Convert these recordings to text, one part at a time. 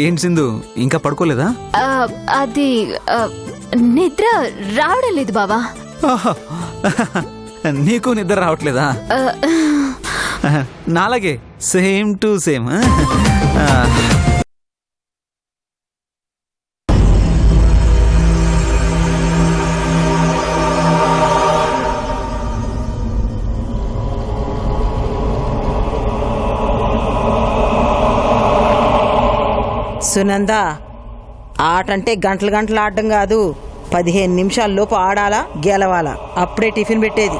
ఏంటి సింధు ఇంకా పడుకోలేదా? అది నిద్ర రావడం లేదు బావా. నీకు నిద్ర రావట్లేదా? నాలాగే సేమ్ టు సేమ్. సునంద, ఆటంటే గంటలు గంటలు ఆడడం కాదు, 15 నిమిషాల్లోపు ఆడాలా, గెలవాలా, అప్పుడే టిఫిన్ పెట్టేది.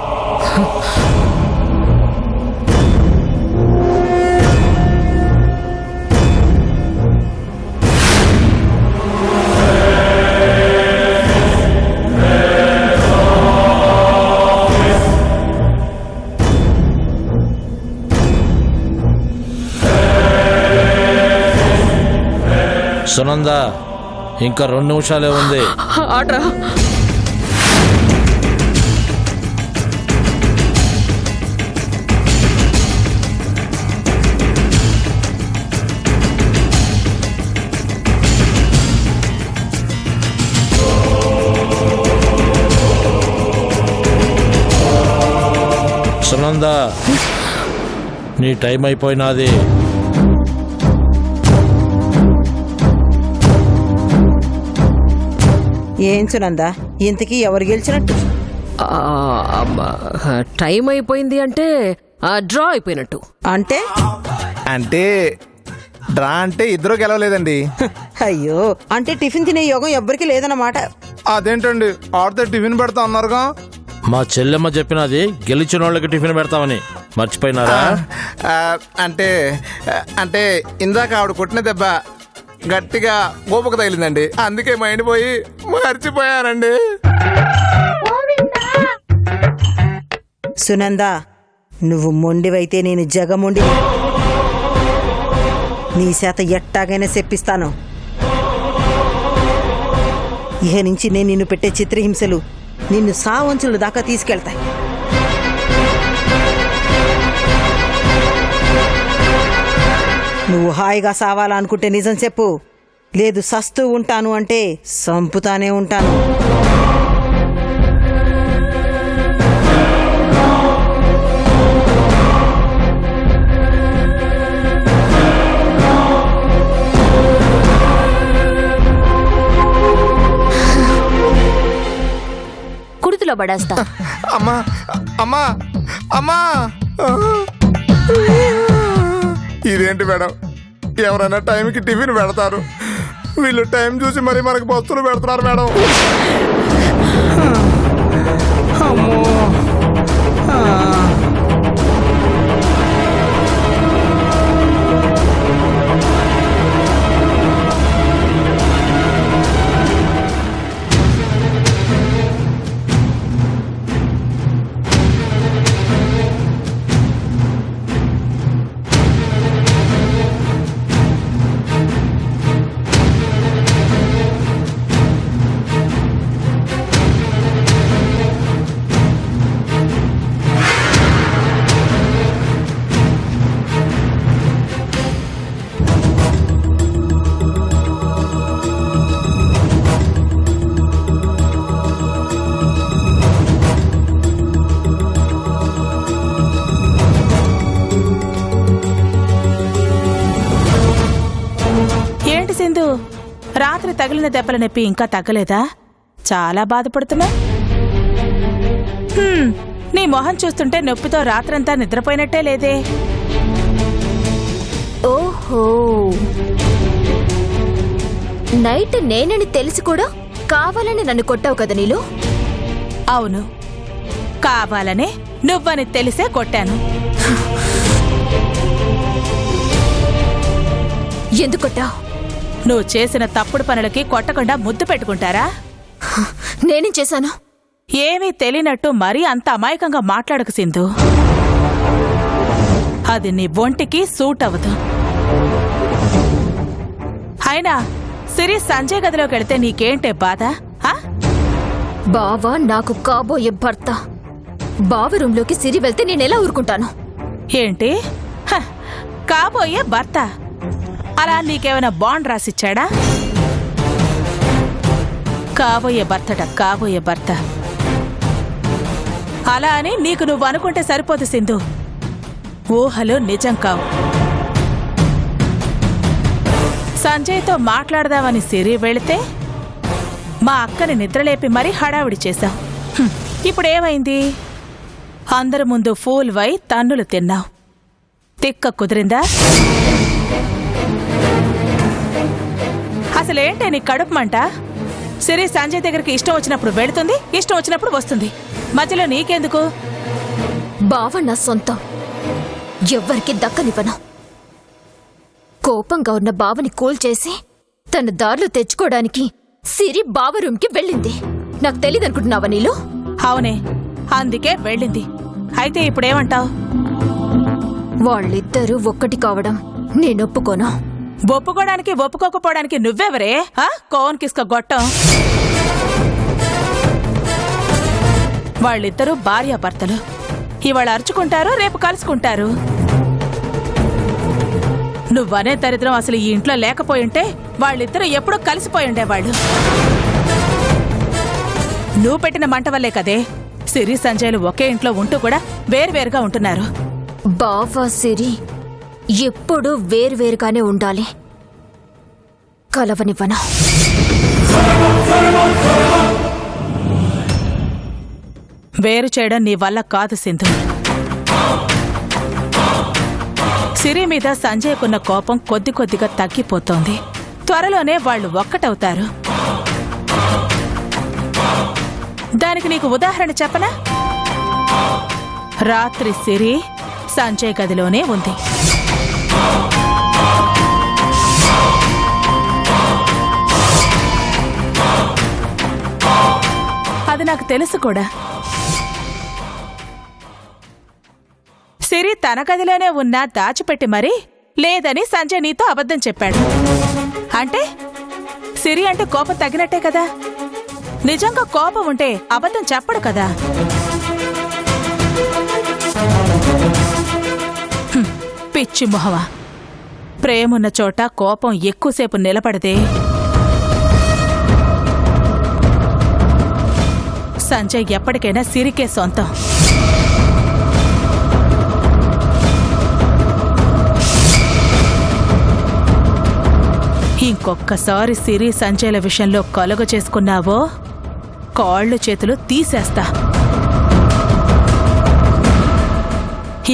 సునంద, ఇంకా 2 నిమిషాలే ఉంది. ఆడ్రా. సునంద, నీ టైం అయిపోయినది. ఏం సునంద, ఇంతకీ ఎవరు గెలిచినట్టు? టైం అయిపోయింది అంటే డ్రా అయిపోయినట్టు. అంటే అంటే డ్రా అంటే ఇద్దరు గెలవలేదండి. అయ్యో, అంటే టిఫిన్ తినే యోగం ఎవ్వరికి లేదన్నమాట. అదేంటండి, ఆడితే టిఫిన్ పెడతా అన్నారుగా. మా చెల్లెమ్మ చెప్పినది గెలిచిన వాళ్ళకి టిఫిన్ పెడతామని, మర్చిపోయినారా? అంటే అంటే ఇందాక ఆవిడ కొట్టిన దెబ్బ గట్టిగా గోపకు తగిలిందండి, అందుకే మైండ్ పోయి మర్చిపోయానండి. సునంద, నువ్వు మొండివైతే నేను జగమొండి. నీ చేత ఎట్టాగైనా చెప్పిస్తాను. ఇహ నుంచి నేను నిన్ను పెట్టే చిత్రహింసలు నిన్ను సావంచుల దాకా తీసుకెళ్తాయి. నువ్వు హాయిగా సావాలనుకుంటే నిజం చెప్పు, లేదు సస్తూ ఉంటాను అంటే సంపుతానే ఉంటాను. కుడితిలో పడేస్తా. అమ్మా అమ్మా అమ్మా, ఇదేంటి మేడం, ఎవరైనా టైంకి టిఫిన్ పెడతారు, వీళ్ళు టైం చూసి మరి మనకు బస్సులు పెడుతున్నారు మేడం. సింధు, రాత్రి తగిలిన దెబ్బల నొప్పి ఇంకా తగ్గలేదా? చాలా బాధపడుతున్నా. నీ మొహం చూస్తుంటే నొప్పితో రాత్రంతా నిద్రపోయినట్టే లేదే. ఓహో, నైట్ నేనని తెలిసి కూడా కావాలని నన్ను కొట్టావు కదా నీలో? అవును, కావాలనే నువ్వని తెలిసే కొట్టాను. ఎందుకు కొట్టావు? నువ్వు చేసిన తప్పుడు పనులకి కొట్టకుండా ముద్దు పెట్టుకుంటారా? నేనేం చేశాను? ఏమీ తెలియనట్టు మరీ అంత అమాయకంగా మాట్లాడకు సింధు. అది నీ ఒంటికి సూట్ అవ్వదు. అయినా సిరి సంజయ్ గదిలోకి వెళితే నీకేంటే బాధ? బావా నాకు కాబోయే భర్త. బావ రూంలోకి సిరి వెళ్తే నేనెలా ఊరుకుంటాను? ఏంటి? కాబోయే భర్త అలా నీకేమైనా బాండ్ రాసిచ్చాడా? కాబోయే భర్తట, కాబోయే భర్త. అలా అని నీకు నువ్వు అనుకుంటే సరిపోదు సింధు. ఊహలు నిజం కావు. సంజయ్తో మాట్లాడదామని సిరి వెళితే మా అక్కని నిద్రలేపి మరీ హడావిడి చేశావు. ఇప్పుడేమైంది? అందరి ముందు ఫూల్ వై తన్నులు తిన్నావు. తిక్క కుదిరిందా? అసలేంటే నీ కడుపు మంట? సిరి సంజయ్ దగ్గరికి ఇష్టం వచ్చినప్పుడు వెళుతుంది, ఇష్టం వచ్చినప్పుడు వస్తుంది. మధ్యలో నీకెందుకు? బావ నా సొంతం, ఎవ్వరికి దక్కనివ్వను. కోపంగా ఉన్న బావని కూల్చేసి తన దారిలో తెచ్చుకోవడానికి సిరి బావ రూమ్కి వెళ్ళింది. నాకు తెలీదనుకుంటున్నావా నీలో? అవునే, అందుకే వెళ్ళింది. అయితే ఇప్పుడేమంటావు? వాళ్ళిద్దరూ ఒక్కటి కావడం నేనొప్పుకోను. ఒప్పుకోవడానికి ఒప్పుకోకపోవడానికి నువ్వెవరే? కోన్ కిస్క గొట్టం. వాళ్ళిద్దరూ భార్యాభర్తలు. ఇవాళ అరుచుకుంటారు, రేపు కలుసుకుంటారు. నువ్వనే దరిద్రం అసలు ఈ ఇంట్లో లేకపోయింటే వాళ్ళిద్దరూ ఎప్పుడూ కలిసిపోయి ఉండేవాళ్ళు. నువ్వు పెట్టిన మంట వల్లే కదే సిరి సంజయ్లు ఒకే ఇంట్లో ఉంటూ కూడా వేరువేరుగా ఉంటున్నారు. బావ సిరి ఎప్పుడూ వేరువేరుగానే ఉండాలి, కలవనివ్వను. వేరు చేయడం నీ వల్ల కాదు సింధు. సిరి మీద సంజయ్కున్న కోపం కొద్ది కొద్దిగా తగ్గిపోతోంది. త్వరలోనే వాళ్ళు ఒక్కటవుతారు. దానికి నీకు ఉదాహరణ చెప్పనా? రాత్రి సిరి సంజయ్ గదిలోనే ఉంది. అది నాకు తెలుసు కూడా. సిరి తన గదిలోనే ఉన్నా దాచిపెట్టి మరీ లేదని సంజయ్ నీతో అబద్ధం చెప్పాడు. అంటే సిరి అంటే కోపం తగ్గినట్టే కదా. నిజంగా కోపం ఉంటే అబద్ధం చెప్పడు కదా. పిచ్చి మొహవా, ప్రేమున్న చోట కోపం ఎక్కువసేపు నిలబడదే. సంజయ్ ఎప్పటికైనా సిరికే సొంతం. ఇంకొక్కసారి సిరి సంజయ్ల విషయంలో కలుగ చేసుకున్నావో కాళ్ళు చేతులు తీసేస్తా.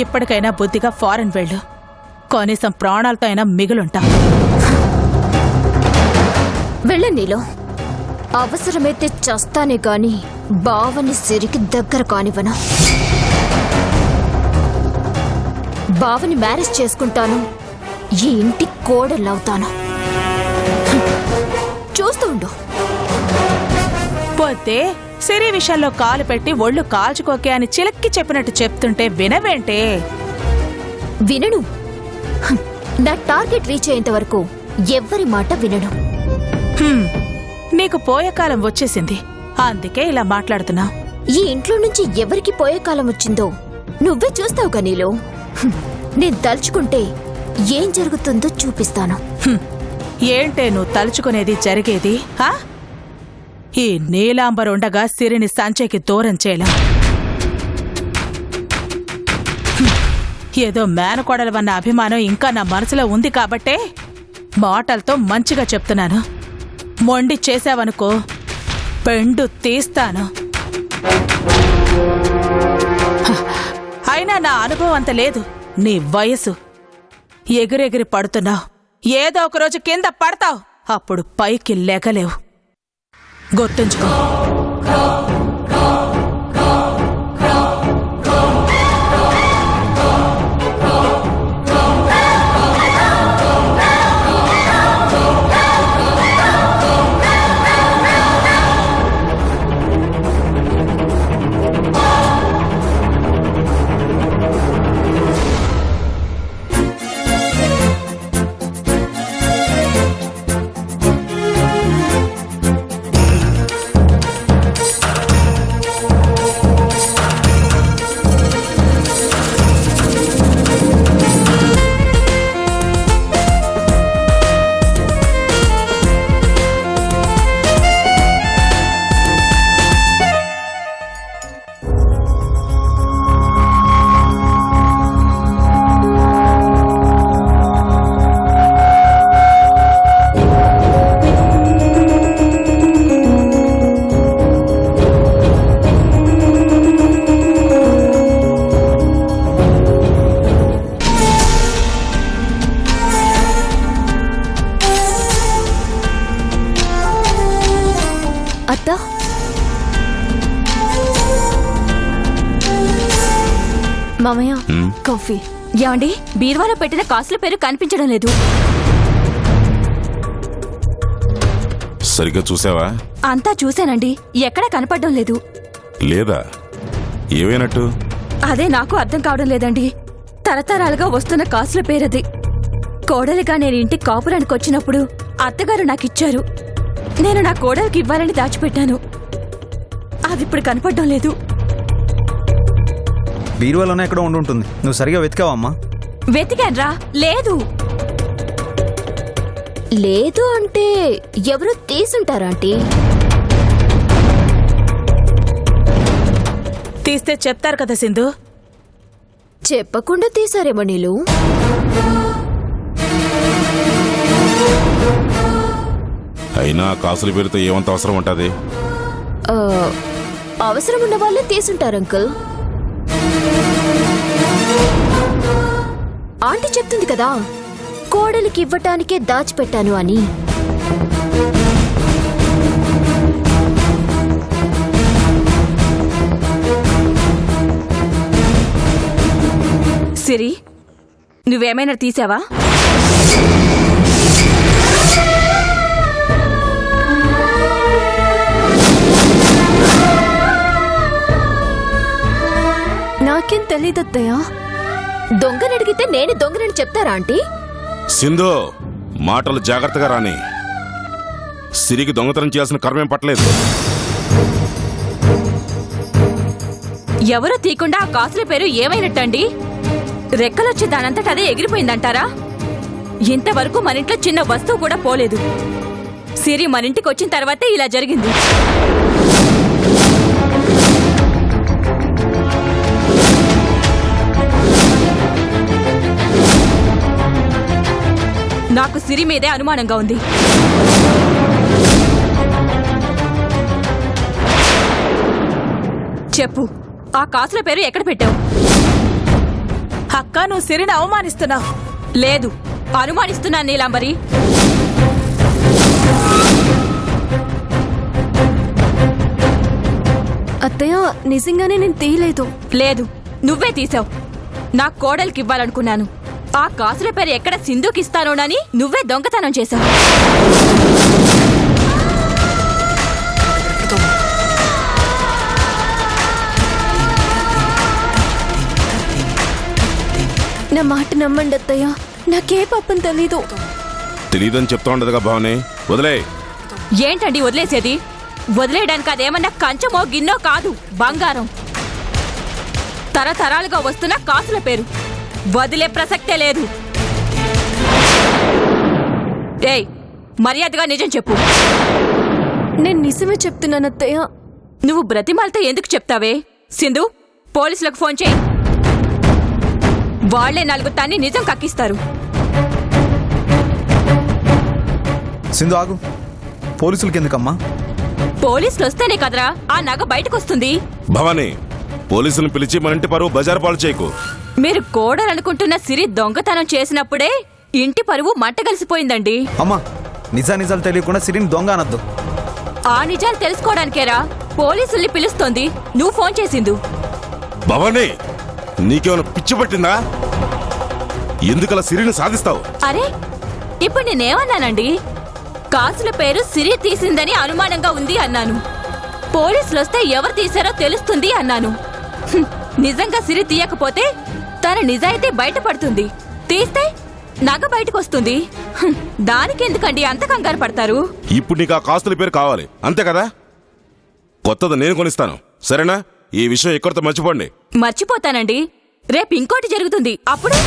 ఇప్పటికైనా బుద్ధిగా ఫారెన్ వెళ్ళు. కనీసం ప్రాణాలతో అయినా మిగులుంటా. వెళ్ళనీలో అవసరమైతే చస్తానే గాని బావని సిరికి దగ్గర కానివ్వను. బావని మ్యారేజ్ చేసుకుంటాను, ఈ ఇంటి కోడలవుతాను. చూస్తూ ఉండు. పోతే సిరి విషయంలో కాలు పెట్టి ఒళ్ళు కాల్చుకోకే అని చిలక్కి చెప్పినట్టు చెప్తుంటే వినవేంటే? వినను. నా టార్గెట్ రీచ్ అయ్యేంత వరకు ఎవ్వరి మాట వినను. నీకు పోయే కాలం వచ్చేసింది, అందుకే ఇలా మాట్లాడుతున్నా. ఈ ఇంట్లో నుంచి ఎవరికి పోయే కాలం వచ్చిందో నువ్వే చూస్తావు కనీలో. నేను తలుచుకుంటే ఏం జరుగుతుందో చూపిస్తాను. ఏంటే నువ్వు తలుచుకునేది జరిగేది? ఈ నీలాంబర్ ఉండగా సిరిని సంచయ్కి దూరం చేయలేం. ఏదో మేనకోడలవన్న అభిమానం ఇంకా నా మనసులో ఉంది కాబట్టే మాటలతో మంచిగా చెప్తున్నాను. మొండి చేసావనుకో పెండు తీస్తాను. అయినా నా అనుభవం అంత లేదు. నీ వయసు ఎగిరెగిరి పడుతున్నావు. ఏదో ఒకరోజు కింద పడతావు, అప్పుడు పైకి లేకలేవు. గుర్తుంచుకో. మామయ్య కాఫీ. ఏమండి, బీరువాలో పెట్టిన కాసుల పేరు కనిపించడం లేదు. సరిగ్గా చూసావా? అంతా చూశానండి, ఎక్కడా కనపడడం లేదు. లేదా ఏమైనట్టు? అదే నాకు అర్థం కావడం లేదండి. తరతరాలుగా వస్తున్న కాసుల పేరది. కోడలిగా నేను ఇంటికి కాపురానికి వచ్చినప్పుడు అత్తగారు నాకిచ్చారు. నేను నా కోడలికి ఇవ్వాలని దాచిపెట్టాను. అది ఇప్పుడు కనపడడం లేదు. బీరువాలోనే ఎక్కడో ఉండి ఉంటుంది. నువ్వు సరిగా వెతికావమ్మా? వెతికాన్రా, లేదు. లేదు అంటే ఎవరు తీసుంటారా ఆంటీ? తీస్తే చెప్తారు కదా సింధు. చెప్పకుండా తీసారేమో నీళ్ళు. అయినా కాసుల పేరుతో ఏమంత అవసరం ఉంటది? అవసరం ఉన్న వాళ్ళే తీసుంటారు అంకుల్. ఆంటీ చెప్తుంది కదా, కోడలికి ఇవ్వటానికే దాచిపెట్టాను అని. సిరి, నువ్వేమైనా తీసావా? నాకేం తెలీదత్తయ్యా. దొంగనడిగితే నేను దొంగనని చెప్తారా ఆంటీ? సింధు, మాటలు జాగ్రత్తగా రాని. సిరికి దొంగతనం చేయాల్సిన కర్మేం పట్టలేదు. ఎవరో తీయకుండా ఆ కాసుల పేరు ఏమైనట్టండి? రెక్కలొచ్చి దానంతట అదే ఎగిరిపోయిందంటారా? ఇంతవరకు మన ఇంట్లో చిన్న వస్తువు కూడా పోలేదు. సిరి మన ఇంటికి వచ్చిన తర్వాతే ఇలా జరిగింది. నాకు సిరి మీదే అనుమానంగా ఉంది. చెప్పు, ఆ కాసుల పేరు ఎక్కడ పెట్టావు? అక్క, నువ్వు సిరిని అవమానిస్తున్నావు. లేదు, అనుమానిస్తున్నాను నీలాంబరి. అత్తయ్య, నిజంగానే నేను తీయలేదు. లేదు, నువ్వే తీసావు. నా కోడలికి ఇవ్వాలనుకున్నాను. ఆ కాసుల పేరు ఎక్కడ సింధుకి ఇస్తానోనని నువ్వే దొంగతనం చేశావు. నా మాట నమ్మండి అత్తయ్య, నాకే పాపం తెలీదు. తెలీదని చెప్తా ఉండదుగా భావనే, వదిలే. ఏంటండి వదిలేసేది? వదిలేయడానికి అదేమన్నా కంచమో గిన్నో కాదు, బంగారం. తరతరాలుగా వస్తున్న కాసుల పేరు. వదిలే ప్రసక్తే లేదు. ఏయ్, మర్యాదగా నిజం చెప్పు. నేను నిజమే చెప్తున్నాను అత్తయ్య. నువ్వు బ్రతిమాలతో ఎందుకు చెప్తావే? సింధు, పోలీసులకు ఫోన్ చేయి. వాళ్లే నలుగురు తన్ని నిజం కక్కిస్తారు. సింధు ఆగు. పోలీసులకి ఎందుకమ్మా? పోలీసులు వస్తేనే కదరా ఆ నగ బయటకొస్తుంది. భవానీ, పోలీసులను పిలిచి మన ఇంటి పరువు బజారు పాలు చేయకు. మీరు కోడలనుకుంటున్న సిరి దొంగతనం చేసినప్పుడే ఇంటి పరువు మంటగలిసిపోయిందండి. అమ్మా, నిజాలు తెలియకుండా సిరిని దొంగ అనొద్దు. ఆ నిజాలు తెలుసుకోవడానికేరా పోలీసుల్ని పిలుస్తోంది. నువ్వు ఫోన్ చేసిందు. భవానీ, నీకేమైనా పిచ్చి పట్టిందా? ఎందుకలా సిరిని సాధిస్తావు? అరే, ఇప్పుడు నేనేమన్నానండి? కాసుల పేరు సిరి తీసిందని అనుమానంగా ఉంది అన్నాను. పోలీసులు వస్తే ఎవరు తీశారో తెలుస్తుంది అన్నాను. నిజంగా సిరి తీయకపోతే తన నిజాయితీ బయటపడుతుంది. తీస్తే నగ బయటకొస్తుంది. దానికెందుకండి అంత కంగారు పడతారు? ఇప్పుడు నీకు ఆ కాస్తుల పేరు కావాలి అంతే కదా? కొత్తది నేను కొనిస్తాను, సరేనా? ఈ విషయం ఎక్కడితో మర్చిపోండి. మర్చిపోతానండి. రేపు ఇంకోటి జరుగుతుంది. అప్పుడు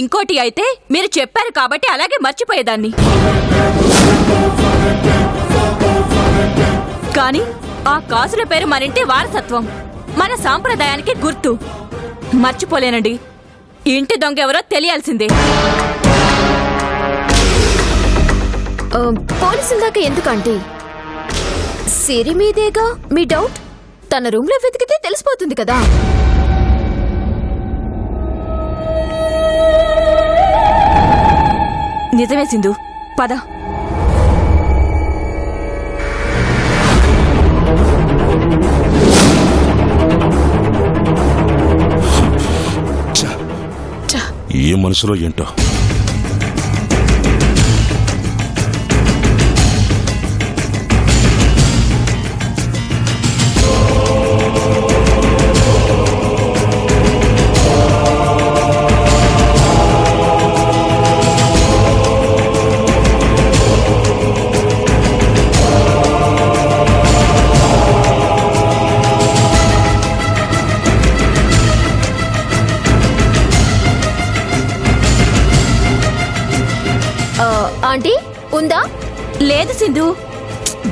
ఇంకోటి అయితే మీరు చెప్పారు కాబట్టి అలాగే మర్చిపోయేదాన్ని. కానీ ఆ కాసుల పేరు మరింటి వారసత్వం, మన సాంప్రదాయానికి గుర్తు. మర్చిపోలేనండి. ఇంటి దొంగ ఎవరో తెలియాల్సిందే. పోలీసుల దాకా ఎందుకంటే సిరి మీదేగా మీ డౌట్. తన రూమ్ లో వెతికితే తెలిసిపోతుంది కదా. నిజమే సింధు, పద. మనుషులో ఏంటో. ఆంటీ ఉందా? లేదు సింధు.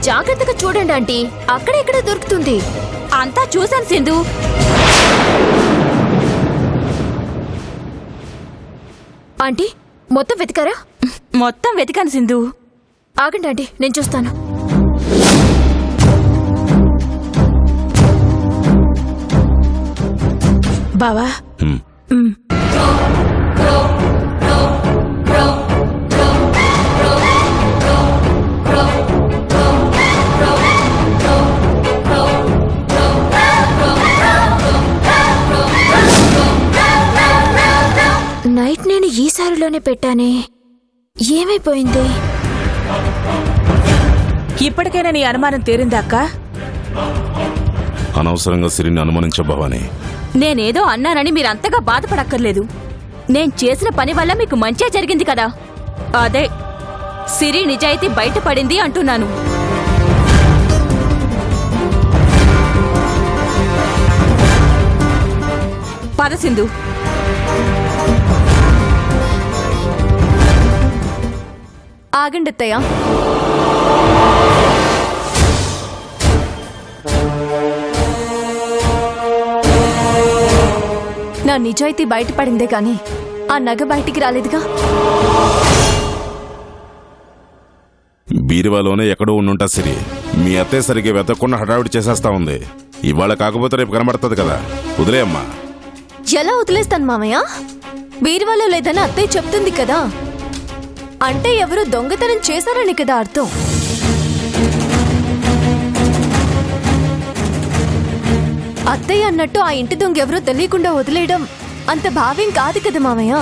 జాగ్రత్తగా చూడండి ఆంటీ, అక్కడెక్కడ దొరుకుతుంది. అంతా చూశాను సింధు. ఆంటీ మొత్తం వెతికారా? మొత్తం వెతికాను సింధు. ఆగండి ఆంటీ, నేను చూస్తాను. బావా నైట్ నేను ఈ సారిలోనే పెట్టానే, ఏమైపోయింది? ఇప్పటికైనా నీ అనుమానం తీరిందా అక్క? అనవసరంగా సిరిని అనుమానించే భవాని. నేనేదో అన్నానని మీరంతగా బాధపడక్కర్లేదు. నేను చేసిన పని వల్ల మీకు మంచే జరిగింది కదా. అదే సిరి నిజాయితీ బయటపడింది అంటున్నాను. పద సింధు. ఆగండి అత్తయ్య. నా నిజాయితీ బయటపడిందే కానీ ఆ నగ బయటికి రాలేదుగా. బీరువాలోనే ఎక్కడో ఉండుంటా సిరి. మీ అత్తయ్య సరిగ్గా వెతకుండా హడావిడి చేసేస్తా ఉంది. ఇవాళ కాకపోతే రేపు కనబడుతుంది కదా, వదిలేయమ్మా. ఎలా వదిలేస్తాను మామయ్య? బీరువాలో లేదని అత్తయ్య చెప్తుంది కదా. అంటే ఎవరు దొంగతనం చేశారని కదా అర్థం. అత్తయ్య అన్నట్టు ఆ ఇంటి దొంగ ఎవరో తెలియకుండా వదిలేయడం అంత భావ్యం కాదు కదా మామయ్య.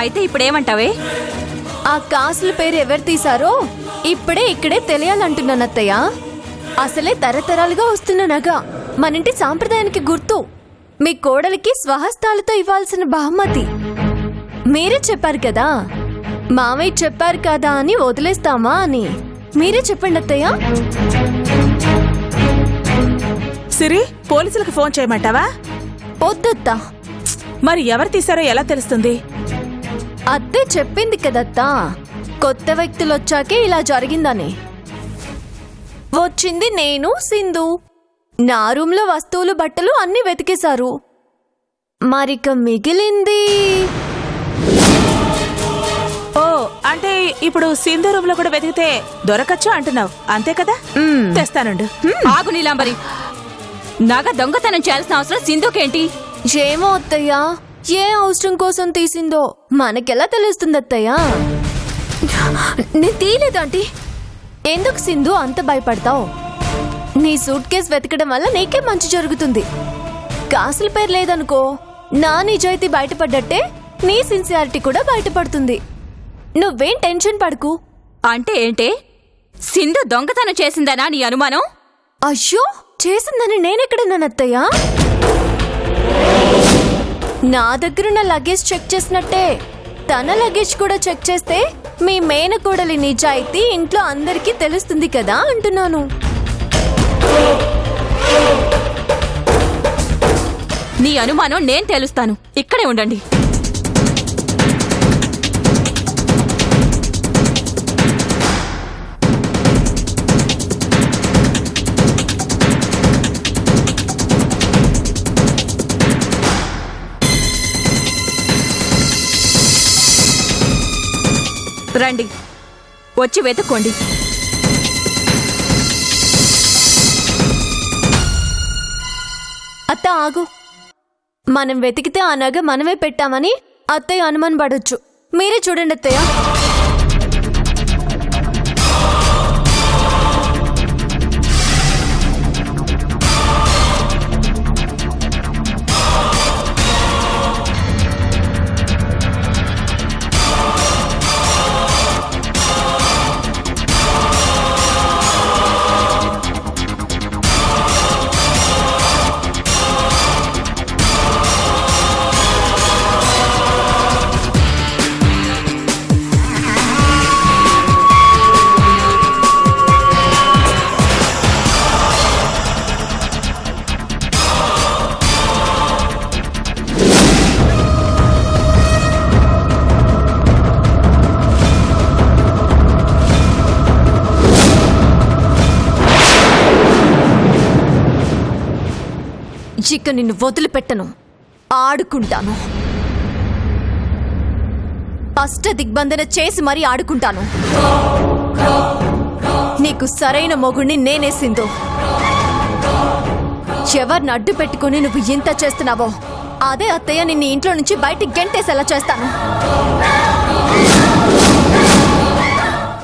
అయితే ఇప్పుడేమంటావే? ఆ కాసుల పేరు ఎవరు తీశారో ఇక్కడే తెలియాలంటున్నాను అత్తయ్య. అసలే తరతరాలుగా వస్తున్న నగ, మనింటి సాంప్రదాయానికి గుర్తు. మీ కోడలికి స్వహస్తాలతో ఇవ్వాల్సిన బహుమతి. మీరే చెప్పారు కదా, మామయ్య చెప్పారు కదా అని వదిలేస్తామా అని. మీరే చెప్పండి అత్తయ్య. సిరి, పోలీసులకు ఫోన్ చేయమంటావా? వద్దత్తా. మరి ఎవరు తీశారో ఎలా తెలుస్తుంది? అత్తే చెప్పింది కదత్తా, కొత్త వ్యక్తులు వచ్చాకే ఇలా జరిగిందని. వచ్చింది నేను, సింధు. నా రూమ్లో వస్తువులు బట్టలు అన్ని వెతికేశారు. మరిక మిగిలింది. ఓ, అంటే ఇప్పుడు సింధు రూమ్ లో కూడా వెతికితే దొరకచ్చు అంటున్నావు, అంతే కదా? తెస్తానుండు. ఆగు నీలాంబరి. నగ దొంగతనం చేయాల్సిన అవసరం సింధుకేంటి? ఏమో అత్తయ్యా, ఏ అవసరం కోసం తీసిందో మనకెలా తెలుస్తుంది అత్తయ్యా? నేను తీయలేదంటీ. ఎందుకు సింధు అంత భయపడతావు? నీ సూట్ కేసు వెతకడం వల్ల నీకే మంచి జరుగుతుంది. కాసుల పేరు లేదనుకో, నా నిజాయితీ బయటపడ్డట్టే నీ సిన్సియారిటీ కూడా బయటపడుతుంది. నువ్వేం టెన్షన్ పడకు. అంటే ఏంటే? సింధు దొంగతనం చేసిందనా నీ అనుమానం? అయ్యో, చేసిందని నేనెక్కడన్నానత్తయ్యా? నా దగ్గరున్న లగేజ్ చెక్ చేసినట్టే తన లగేజ్ కూడా చెక్ చేస్తే మీ మేనకోడలి నిజాయితీ ఇంట్లో అందరికీ తెలుస్తుంది కదా అంటున్నాను. నీ అనుమానం నేను తేలుస్తాను. ఇక్కడే ఉండండి. రండి, వచ్చి వెతుక్కోండి. అత్త ఆగు. మనం వెతికితే ఆ నగ మనమే పెట్టామని అత్తయ్య అనుమానం పడొచ్చు. మీరే చూడండి అత్తయ్య. ఇక నిన్ను వదిలిపెట్టను, ఆడుకుంటాను. అష్ట దిగ్బంధన చేసి మరీ ఆడుకుంటాను. నీకు సరైన మొగుణ్ణి నేనే సింధు. ఎవరిని అడ్డు పెట్టుకుని నువ్వు ఇంత చేస్తున్నావో అదే అత్తయ్య నిన్ను ఇంట్లో నుంచి బయటికి గెంటేసేలా చేస్తాను.